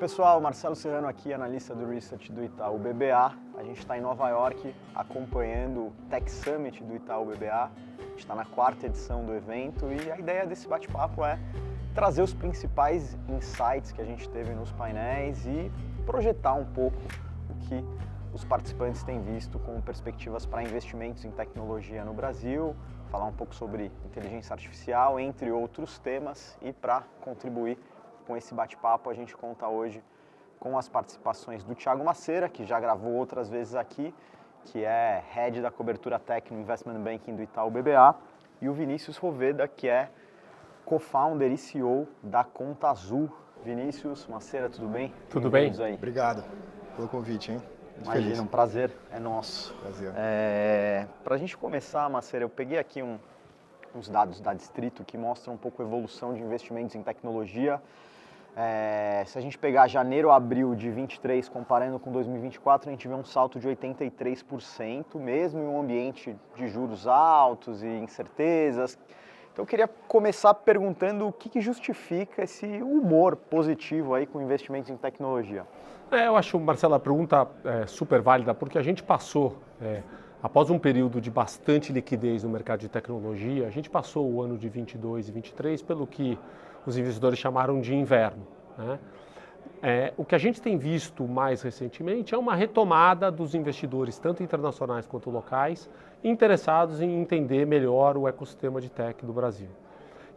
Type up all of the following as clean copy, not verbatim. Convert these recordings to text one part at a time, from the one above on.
pessoal, Marcelo Serrano aqui, analista do Research do Itaú BBA. A gente está em Nova York acompanhando o Tech Summit do Itaú BBA. A gente está na 4ª edição do evento e a ideia desse bate-papo é trazer os principais insights que a gente teve nos painéis e projetar um pouco o que os participantes têm visto com perspectivas para investimentos em tecnologia no Brasil, falar um pouco sobre inteligência artificial, entre outros temas, e para contribuir com esse bate-papo a gente conta hoje com as participações do Thiago Macera, que já gravou outras vezes aqui, que é Head da cobertura Tech no Investment Banking do Itaú BBA, e o Vinícius Roveda, que é co-founder e CEO da Conta Azul. Vinícius, Macera, tudo bem? Tudo bem? Aí. Obrigado pelo convite, hein? Imagina, um prazer é nosso. Prazer. Para a gente começar, Macera, eu peguei aqui uns dados da Distrito que mostram um pouco a evolução de investimentos em tecnologia. Se a gente pegar janeiro a abril de 23, comparando com 2024, a gente vê um salto de 83%, mesmo em um ambiente de juros altos e incertezas. Então eu queria começar perguntando o que justifica esse humor positivo aí com investimentos em tecnologia. Eu acho, Marcelo, a pergunta é super válida, porque a gente passou, após um período de bastante liquidez no mercado de tecnologia, a gente passou o ano de 22 e 23 pelo que os investidores chamaram de inverno, né? O que a gente tem visto mais recentemente é uma retomada dos investidores, tanto internacionais quanto locais, interessados em entender melhor o ecossistema de tech do Brasil.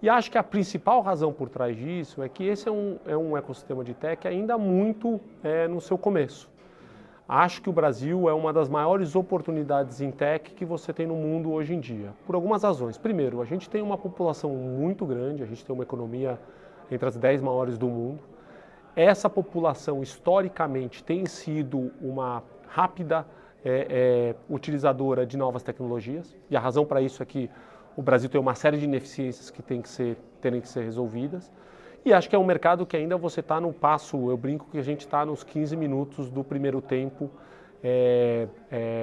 E acho que a principal razão por trás disso é que esse é um ecossistema de tech ainda muito no seu começo. Acho que o Brasil é uma das maiores oportunidades em tech que você tem no mundo hoje em dia, por algumas razões. Primeiro, a gente tem uma população muito grande, a gente tem uma economia entre as 10 maiores do mundo. Essa população, historicamente, tem sido uma rápida utilizadora de novas tecnologias, e a razão para isso é que o Brasil tem uma série de ineficiências que terem que ser resolvidas. E acho que é um mercado que ainda você está no passo, eu brinco que a gente está nos 15 minutos do primeiro tempo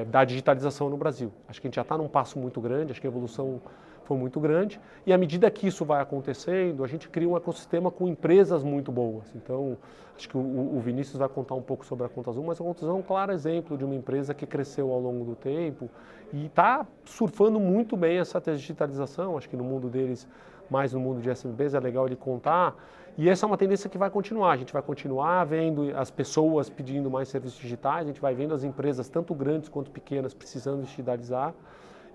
da digitalização no Brasil. Acho que a gente já está num passo muito grande, acho que a evolução foi muito grande. E à medida que isso vai acontecendo, a gente cria um ecossistema com empresas muito boas. Então, acho que o Vinícius vai contar um pouco sobre a Conta Azul, mas a Conta Azul é um claro exemplo de uma empresa que cresceu ao longo do tempo e está surfando muito bem essa digitalização. Acho que no mundo deles, mais no mundo de SMBs, é legal ele contar. E essa é uma tendência que vai continuar. A gente vai continuar vendo as pessoas pedindo mais serviços digitais, a gente vai vendo as empresas, tanto grandes quanto pequenas, precisando digitalizar.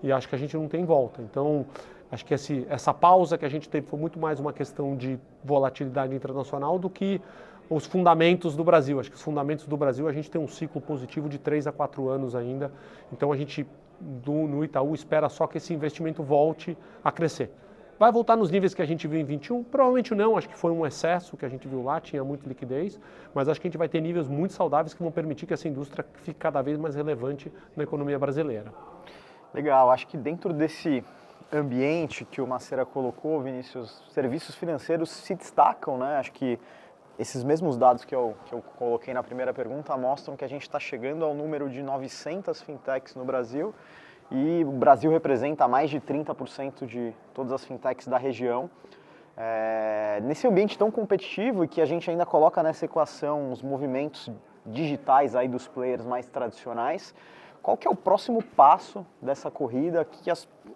E acho que a gente não tem volta. Então, acho que essa pausa que a gente teve foi muito mais uma questão de volatilidade internacional do que os fundamentos do Brasil. Acho que os fundamentos do Brasil, a gente tem um ciclo positivo de 3 a 4 anos ainda. Então, a gente, no Itaú, espera só que esse investimento volte a crescer. Vai voltar nos níveis que a gente viu em 21? Provavelmente não, acho que foi um excesso que a gente viu lá, tinha muita liquidez, mas acho que a gente vai ter níveis muito saudáveis que vão permitir que essa indústria fique cada vez mais relevante na economia brasileira. Legal, acho que dentro desse ambiente que o Macera colocou, Vinícius, serviços financeiros se destacam, né? Acho que esses mesmos dados que eu coloquei na primeira pergunta mostram que a gente está chegando ao número de 900 fintechs no Brasil e o Brasil representa mais de 30% de todas as fintechs da região. Nesse ambiente tão competitivo e que a gente ainda coloca nessa equação os movimentos digitais aí dos players mais tradicionais, qual que é o próximo passo dessa corrida?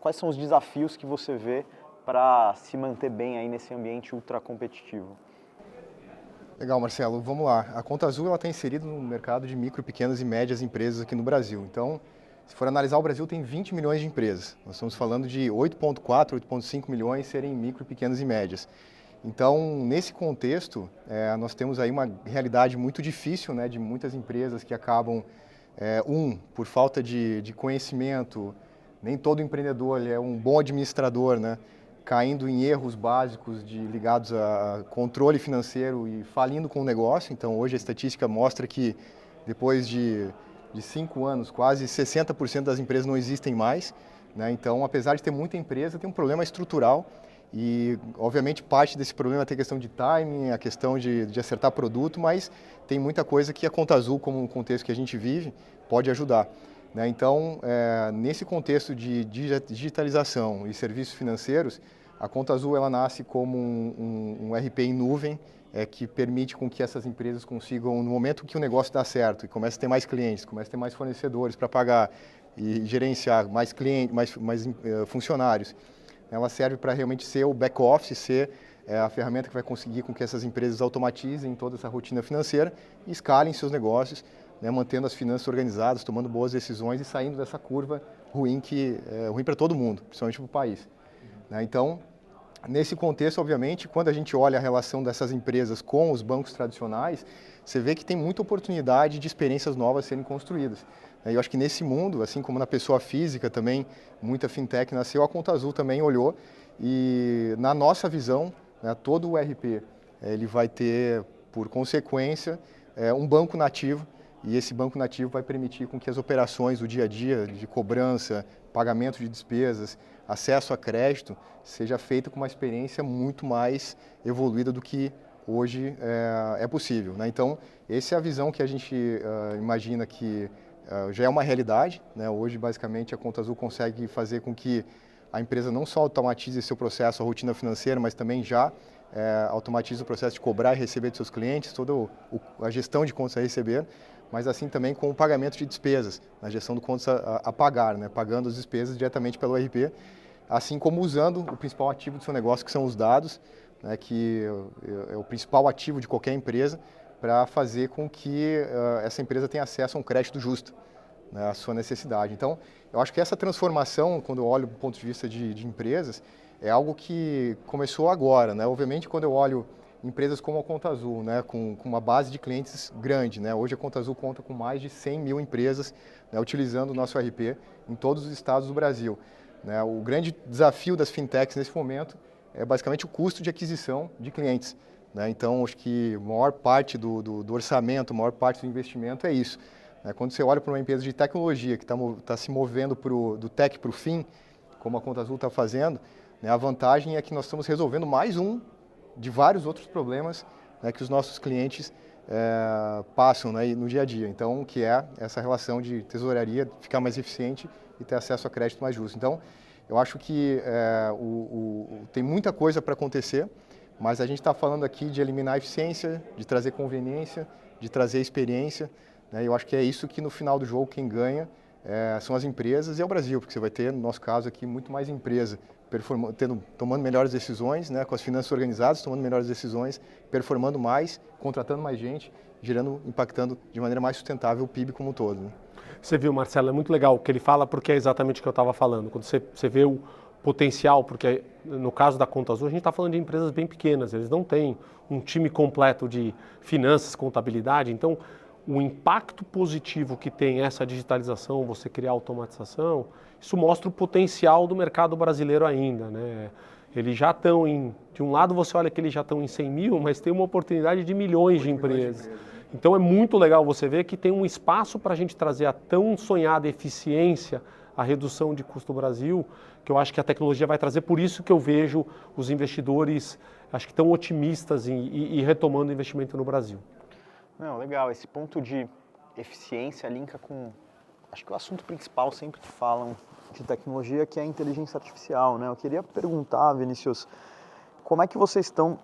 Quais são os desafios que você vê para se manter bem aí nesse ambiente ultra competitivo? Legal, Marcelo. Vamos lá. A Conta Azul está inserida no mercado de micro, pequenas e médias empresas aqui no Brasil. Então, se for analisar, o Brasil tem 20 milhões de empresas. Nós estamos falando de 8,4, 8,5 milhões serem micro, pequenas e médias. Então, nesse contexto, nós temos aí uma realidade muito difícil, né, de muitas empresas que acabam por falta de conhecimento, nem todo empreendedor é um bom administrador, né? Caindo em erros básicos ligados a controle financeiro e falindo com o negócio. Então, hoje a estatística mostra que depois de 5 anos, quase 60% das empresas não existem mais, né? Então, apesar de ter muita empresa, tem um problema estrutural e, obviamente, parte desse problema tem a questão de timing, a questão de acertar produto, mas tem muita coisa que a Conta Azul, como um contexto que a gente vive, pode ajudar, né? Então, nesse contexto de digitalização e serviços financeiros, A Conta Azul ela nasce como um RP em nuvem, que permite com que essas empresas consigam, no momento que o negócio dá certo e começa a ter mais clientes, começa a ter mais fornecedores para pagar e gerenciar mais clientes, mais funcionários, ela serve para realmente ser o back-office, ser a ferramenta que vai conseguir com que essas empresas automatizem toda essa rotina financeira e escalem seus negócios, né, mantendo as finanças organizadas, tomando boas decisões e saindo dessa curva ruim que é ruim para todo mundo, principalmente para o país. Né? Então, nesse contexto, obviamente, quando a gente olha a relação dessas empresas com os bancos tradicionais, você vê que tem muita oportunidade de experiências novas serem construídas. Eu acho que nesse mundo, assim como na pessoa física também, muita fintech nasceu, a Conta Azul também olhou e, na nossa visão, né, todo o RP ele vai ter, por consequência, um banco nativo, e esse banco nativo vai permitir com que as operações do dia a dia, de cobrança, pagamento de despesas, acesso a crédito, seja feita com uma experiência muito mais evoluída do que hoje é possível. Né? Então, essa é a visão que a gente imagina que já é uma realidade. Né? Hoje, basicamente, a Conta Azul consegue fazer com que a empresa não só automatize seu processo, a rotina financeira, mas também já automatize o processo de cobrar e receber de seus clientes, toda a gestão de contas a receber, mas assim também com o pagamento de despesas, na gestão de contas a pagar, né? Pagando as despesas diretamente pelo RP, assim como usando o principal ativo do seu negócio, que são os dados, né? Que é o principal ativo de qualquer empresa, para fazer com que essa empresa tenha acesso a um crédito justo, né? À sua necessidade. Então, eu acho que essa transformação, quando eu olho do ponto de vista de empresas, é algo que começou agora, né? Obviamente, quando eu olho empresas como a Conta Azul, né, com uma base de clientes grande, né? Hoje a Conta Azul conta com mais de 100 mil empresas, né, utilizando o nosso RP em todos os estados do Brasil. Né? O grande desafio das fintechs nesse momento é basicamente o custo de aquisição de clientes. Né? Então, acho que a maior parte do orçamento, a maior parte do investimento é isso. Né? Quando você olha para uma empresa de tecnologia que está se movendo do tech para o fim, como a Conta Azul está fazendo, né, a vantagem é que nós estamos resolvendo mais um de vários outros problemas, né, que os nossos clientes passam, né, no dia a dia. Então, que é essa relação de tesouraria ficar mais eficiente e ter acesso a crédito mais justo. Então, eu acho que tem muita coisa para acontecer, mas a gente está falando aqui de eliminar a eficiência, de trazer conveniência, de trazer experiência. Né, eu acho que é isso que no final do jogo quem ganha são as empresas e é o Brasil, porque você vai ter, no nosso caso aqui, muito mais empresa tomando melhores decisões, né, com as finanças organizadas, tomando melhores decisões, performando mais, contratando mais gente, impactando de maneira mais sustentável o PIB como um todo. Né? Você viu, Marcelo, é muito legal o que ele fala, porque é exatamente o que eu estava falando. Quando você vê o potencial, porque no caso da Conta Azul, a gente está falando de empresas bem pequenas, eles não têm um time completo de finanças, contabilidade, então o impacto positivo que tem essa digitalização, você criar automatização, isso mostra o potencial do mercado brasileiro ainda, né? Eles já estão de um lado você olha que eles já estão em 100 mil, mas tem uma oportunidade de milhões de empresas. Então é muito legal você ver que tem um espaço para a gente trazer a tão sonhada eficiência, a redução de custo do Brasil, que eu acho que a tecnologia vai trazer, por isso que eu vejo os investidores, acho que tão otimistas em retomando o investimento no Brasil. Não, legal, esse ponto de eficiência linka com, acho que o assunto principal sempre que falam de tecnologia, que é a inteligência artificial, né? Eu queria perguntar, Vinícius, como é que vocês estão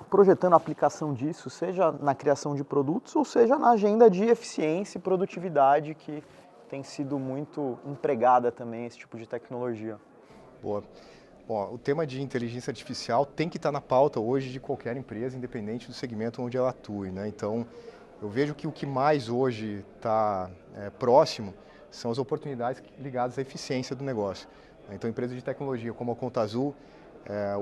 projetando a aplicação disso, seja na criação de produtos ou seja na agenda de eficiência e produtividade que tem sido muito empregada também esse tipo de tecnologia? Boa. Bom, o tema de inteligência artificial tem que estar na pauta hoje de qualquer empresa, independente do segmento onde ela atue. Né? Então, eu vejo que o que mais hoje está próximo são as oportunidades ligadas à eficiência do negócio. Então, empresas de tecnologia como a Conta Azul,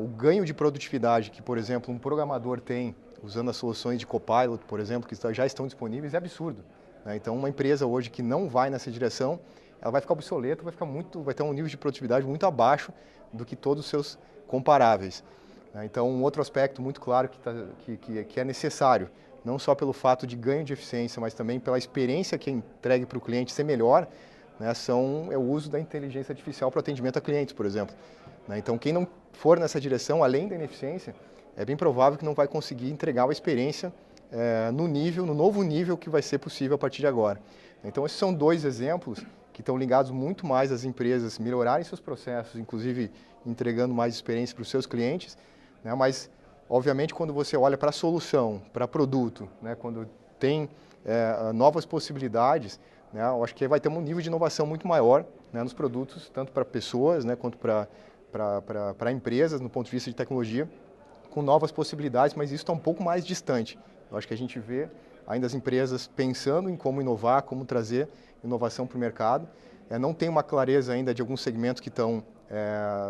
o ganho de produtividade que, por exemplo, um programador tem usando as soluções de Copilot, por exemplo, que já estão disponíveis, é absurdo. Né? Então, uma empresa hoje que não vai nessa direção, ela vai ficar obsoleta, vai ter um nível de produtividade muito abaixo do que todos os seus comparáveis. Então, um outro aspecto muito claro que é necessário, não só pelo fato de ganho de eficiência, mas também pela experiência que é entregue para o cliente ser melhor, né, é o uso da inteligência artificial para o atendimento a clientes, por exemplo. Então, quem não for nessa direção, além da ineficiência, é bem provável que não vai conseguir entregar uma experiência no novo nível que vai ser possível a partir de agora. Então, esses são dois exemplos que estão ligados muito mais às empresas melhorarem seus processos, inclusive entregando mais experiência para os seus clientes, né? Mas, obviamente, quando você olha para a solução, para produto, né? Quando tem novas possibilidades, né? Eu acho que vai ter um nível de inovação muito maior, né? Nos produtos, tanto para pessoas, né? Quanto para empresas, no ponto de vista de tecnologia, com novas possibilidades, mas isso está um pouco mais distante. Eu acho que a gente vê ainda as empresas pensando em como inovar, como trazer inovação para o mercado. Não tem uma clareza ainda de alguns segmentos que estão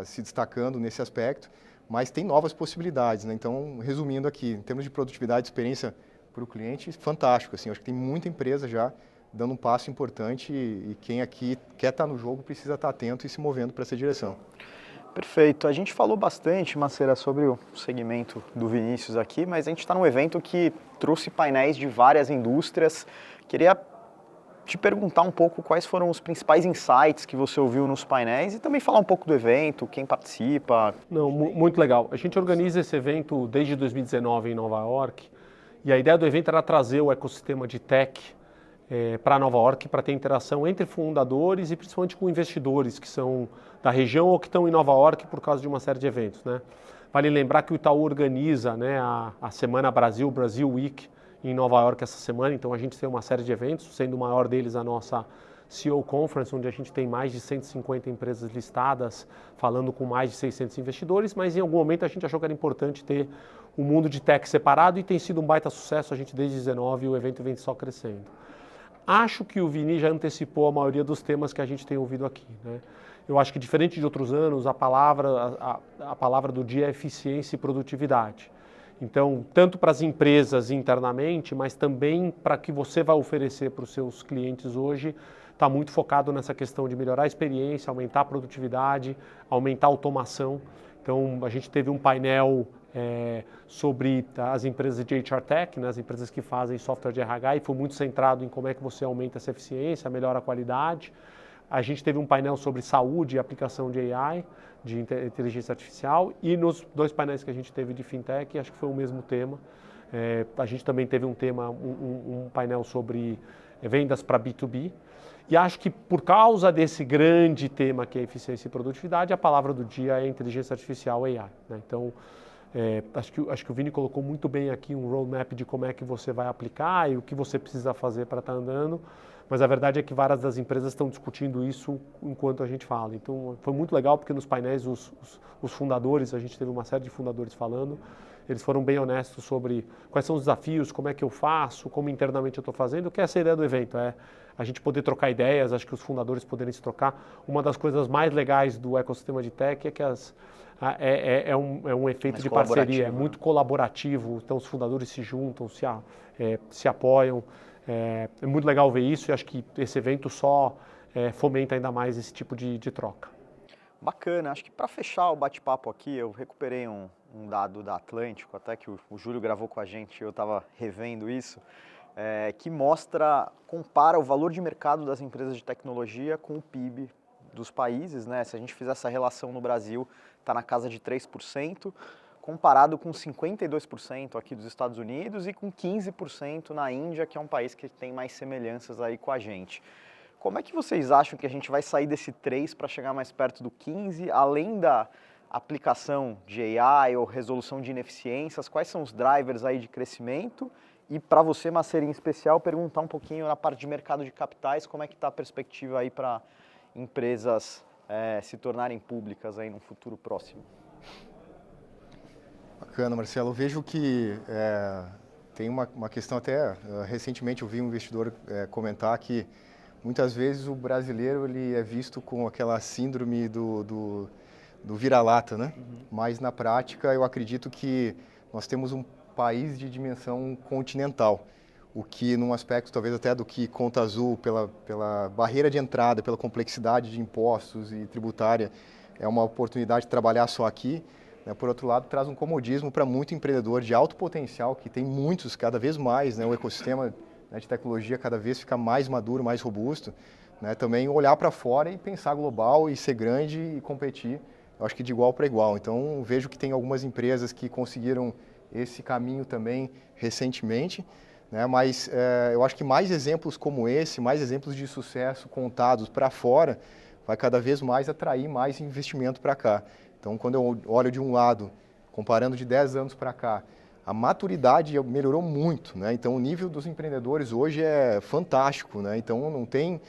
se destacando nesse aspecto, mas tem novas possibilidades, né? Então, resumindo aqui, em termos de produtividade e experiência para o cliente, fantástico. Assim, eu acho que tem muita empresa já dando um passo importante e quem aqui quer estar no jogo precisa estar atento e se movendo para essa direção. Perfeito. A gente falou bastante, Macera, sobre o segmento do Vinícius aqui, mas a gente está num evento que trouxe painéis de várias indústrias. Queria te perguntar um pouco quais foram os principais insights que você ouviu nos painéis e também falar um pouco do evento, quem participa. Não, muito legal. A gente organiza esse evento desde 2019 em Nova York e a ideia do evento era trazer o ecossistema de tech para Nova York para ter interação entre fundadores e principalmente com investidores que são da região ou que estão em Nova York por causa de uma série de eventos, né? Vale lembrar que o Itaú organiza, né, a Semana Brasil Week em Nova York essa semana, então a gente tem uma série de eventos, sendo o maior deles a nossa CEO Conference, onde a gente tem mais de 150 empresas listadas, falando com mais de 600 investidores, mas em algum momento a gente achou que era importante ter o mundo de tech separado e tem sido um baita sucesso, a gente desde 2019 o evento vem só crescendo. Acho que o Vini já antecipou a maioria dos temas que a gente tem ouvido aqui, né? Eu acho que diferente de outros anos, a palavra do dia é eficiência e produtividade. Então, tanto para as empresas internamente, mas também para que você vai oferecer para os seus clientes hoje, está muito focado nessa questão de melhorar a experiência, aumentar a produtividade, aumentar a automação. Então, a gente teve um painel sobre as empresas de HR Tech, né, as empresas que fazem software de RH, e foi muito centrado em como é que você aumenta essa eficiência, melhora a qualidade. A gente teve um painel sobre saúde e aplicação de AI, de inteligência artificial, e nos dois painéis que a gente teve de fintech, acho que foi o mesmo tema. A gente também teve um tema, um painel sobre vendas para B2B, e acho que por causa desse grande tema que é eficiência e produtividade, a palavra do dia é inteligência artificial AI, né? Então, acho que o Vini colocou muito bem aqui um roadmap de como é que você vai aplicar e o que você precisa fazer para estar andando, mas a verdade é que várias das empresas estão discutindo isso enquanto a gente fala. Então foi muito legal porque nos painéis os fundadores, a gente teve uma série de fundadores falando, eles foram bem honestos sobre quais são os desafios, como é que eu faço, como internamente eu estou fazendo, que é essa ideia do evento, a gente poder trocar ideias, acho que os fundadores poderem se trocar. Uma das coisas mais legais do ecossistema de tech é que é um efeito de parceria, é muito colaborativo, então os fundadores se juntam, se apoiam, é muito legal ver isso e acho que esse evento só fomenta ainda mais esse tipo de troca. Bacana, acho que para fechar o bate-papo aqui, eu recuperei um dado da Atlântico, até que o Júlio gravou com a gente, eu estava revendo isso, que compara o valor de mercado das empresas de tecnologia com o PIB dos países, né? Se a gente fizer essa relação no Brasil, está na casa de 3%, comparado com 52% aqui dos Estados Unidos e com 15% na Índia, que é um país que tem mais semelhanças aí com a gente. Como é que vocês acham que a gente vai sair desse 3 para chegar mais perto do 15, além da aplicação de AI ou resolução de ineficiências? Quais são os drivers aí de crescimento? E para você, Macera, em especial, perguntar um pouquinho na parte de mercado de capitais, como é que está a perspectiva aí para empresas se tornarem públicas aí no futuro próximo? Bacana, Marcelo. Eu vejo que tem uma questão até, recentemente eu vi um investidor comentar que muitas vezes o brasileiro ele é visto com aquela síndrome do vira-lata, né? Uhum. Mas na prática eu acredito que nós temos um país de dimensão continental, o que num aspecto talvez até do que Conta Azul, pela barreira de entrada, pela complexidade de impostos e tributária, é uma oportunidade de trabalhar só aqui. Por outro lado, traz um comodismo para muito empreendedor de alto potencial, que tem muitos, cada vez mais, né? O ecossistema de tecnologia cada vez fica mais maduro, mais robusto, né? Também olhar para fora e pensar global e ser grande e competir, eu acho que de igual para igual. Então, vejo que tem algumas empresas que conseguiram esse caminho também recentemente, né? Mas eu acho que mais exemplos como esse, mais exemplos de sucesso contados para fora, vai cada vez mais atrair mais investimento para cá. Então, quando eu olho de um lado, comparando de 10 anos para cá, a maturidade melhorou muito, né? Então, o nível dos empreendedores hoje é fantástico, né? Então, não tem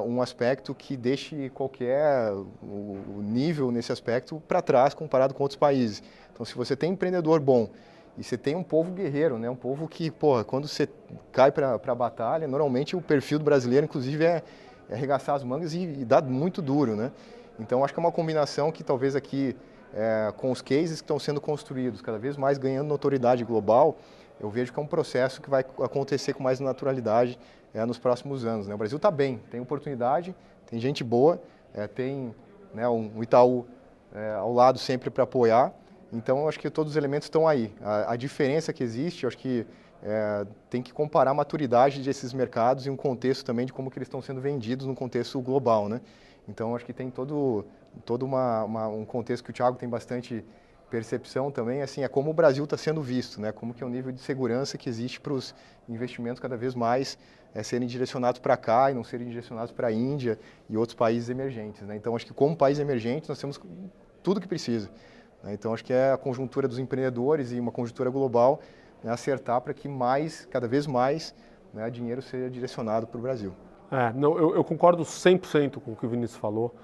um aspecto que deixe qualquer o nível nesse aspecto para trás comparado com outros países. Então, se você tem empreendedor bom e você tem um povo guerreiro, né? Um povo que, porra, quando você cai para a batalha, normalmente o perfil do brasileiro, inclusive, é arregaçar as mangas e dar muito duro, né? Então, acho que é uma combinação que talvez aqui, com os cases que estão sendo construídos, cada vez mais ganhando notoriedade global, eu vejo que é um processo que vai acontecer com mais naturalidade nos próximos anos, né? O Brasil está bem, tem oportunidade, tem gente boa, tem, né, um Itaú ao lado sempre para apoiar. Então, eu acho que todos os elementos estão aí. A diferença que existe, eu acho que tem que comparar a maturidade desses mercados e um contexto também de como que eles estão sendo vendidos no contexto global, né? Então, acho que tem todo um contexto que o Thiago tem bastante percepção também, assim, é como o Brasil está sendo visto, né? Como que é o nível de segurança que existe para os investimentos cada vez mais serem direcionados para cá e não serem direcionados para a Índia e outros países emergentes, né? Então, acho que como país emergente, nós temos tudo que precisa, né? Então, acho que é a conjuntura dos empreendedores e uma conjuntura global, né, acertar para que cada vez mais, né, dinheiro seja direcionado para o Brasil. Não, eu concordo 100% com o que o Vinícius falou.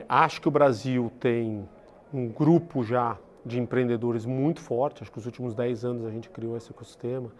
Acho que o Brasil tem um grupo já de empreendedores muito forte. Acho que nos últimos 10 anos a gente criou esse ecossistema.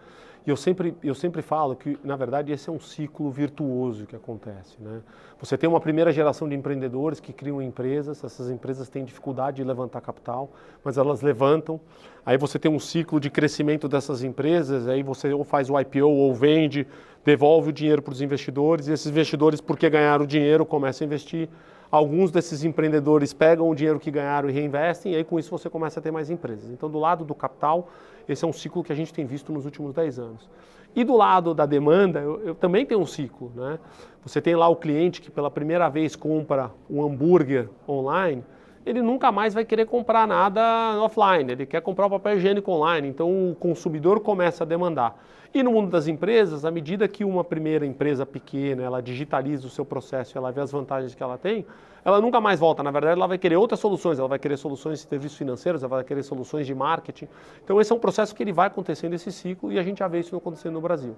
E eu sempre falo que, na verdade, esse é um ciclo virtuoso que acontece, né? Você tem uma primeira geração de empreendedores que criam empresas, essas empresas têm dificuldade de levantar capital, mas elas levantam. Aí você tem um ciclo de crescimento dessas empresas, aí você ou faz o IPO ou vende, devolve o dinheiro para os investidores, e esses investidores, porque ganharam o dinheiro, começam a investir. Alguns desses empreendedores pegam o dinheiro que ganharam e reinvestem, e aí com isso você começa a ter mais empresas. Então, do lado do capital, esse é um ciclo que a gente tem visto nos últimos 10 anos. E do lado da demanda, eu também tenho um ciclo, né? Você tem lá o cliente que pela primeira vez compra um hambúrguer online, ele nunca mais vai querer comprar nada offline, ele quer comprar o papel higiênico online, então o consumidor começa a demandar. E no mundo das empresas, à medida que uma primeira empresa pequena, ela digitaliza o seu processo, ela vê as vantagens que ela tem, ela nunca mais volta. Na verdade, ela vai querer outras soluções, ela vai querer soluções de serviços financeiros, ela vai querer soluções de marketing. Então esse é um processo que ele vai acontecendo, esse ciclo, e a gente já vê isso acontecendo no Brasil.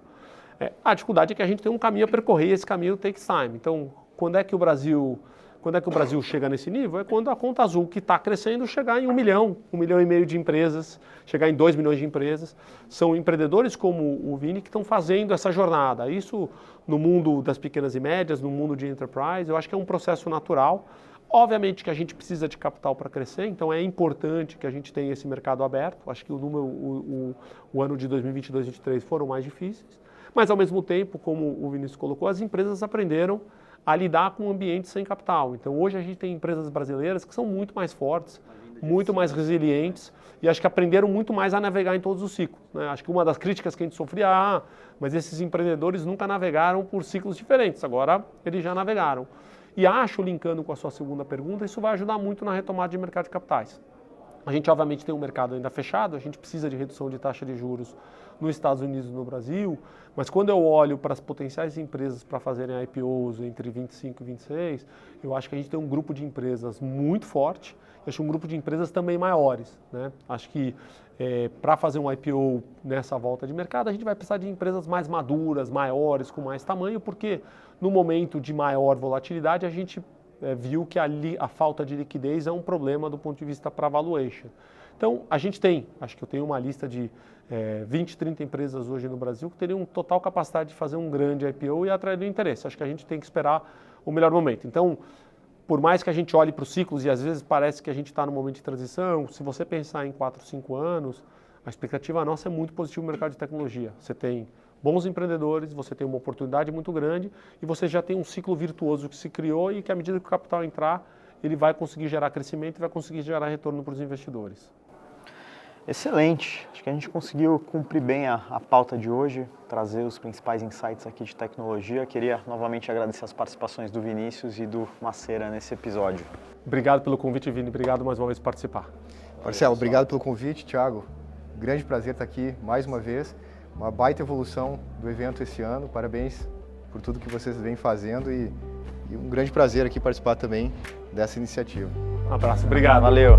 A dificuldade é que a gente tem um caminho a percorrer, e esse caminho takes time. Então, quando é que o Brasil chega nesse nível? É quando a conta azul que está crescendo chegar em 1 milhão, 1,5 milhão de empresas, chegar em 2 milhões de empresas. São empreendedores como o Vini que estão fazendo essa jornada. Isso no mundo das pequenas e médias, no mundo de enterprise, eu acho que é um processo natural. Obviamente que a gente precisa de capital para crescer, então é importante que a gente tenha esse mercado aberto. Acho que o ano de 2022 e 2023 foram mais difíceis, mas ao mesmo tempo, como o Vinícius colocou, as empresas aprenderam a lidar com um ambiente sem capital. Então hoje a gente tem empresas brasileiras que são muito mais fortes, muito mais resilientes e acho que aprenderam muito mais a navegar em todos os ciclos, né? Acho que uma das críticas que a gente sofria, mas esses empreendedores nunca navegaram por ciclos diferentes, agora eles já navegaram. E acho, linkando com a sua segunda pergunta, isso vai ajudar muito na retomada de mercado de capitais. A gente obviamente tem um mercado ainda fechado, a gente precisa de redução de taxa de juros nos Estados Unidos e no Brasil, mas quando eu olho para as potenciais empresas para fazerem IPOs entre 25 e 26, eu acho que a gente tem um grupo de empresas muito forte, eu acho um grupo de empresas também maiores, né? Acho que para fazer um IPO nessa volta de mercado, a gente vai precisar de empresas mais maduras, maiores, com mais tamanho, porque no momento de maior volatilidade a gente viu que a falta de liquidez é um problema do ponto de vista para valuation. Então, a gente acho que eu tenho uma lista de 20, 30 empresas hoje no Brasil que teriam total capacidade de fazer um grande IPO e atrair o interesse. Acho que a gente tem que esperar o melhor momento. Então, por mais que a gente olhe para os ciclos e às vezes parece que a gente está no momento de transição, se você pensar em 4, 5 anos, a expectativa nossa é muito positiva no mercado de tecnologia. Você tem bons empreendedores, você tem uma oportunidade muito grande e você já tem um ciclo virtuoso que se criou e que à medida que o capital entrar, ele vai conseguir gerar crescimento e vai conseguir gerar retorno para os investidores. Excelente, acho que a gente conseguiu cumprir bem a pauta de hoje, trazer os principais insights aqui de tecnologia. Queria novamente agradecer as participações do Vinícius e do Macera nesse episódio. Obrigado pelo convite, Vini, obrigado mais uma vez por participar. Marcelo, obrigado pelo convite, Thiago, grande prazer estar aqui mais uma vez, uma baita evolução do evento esse ano, parabéns por tudo que vocês vêm fazendo e um grande prazer aqui participar também dessa iniciativa. Um abraço, obrigado. Valeu.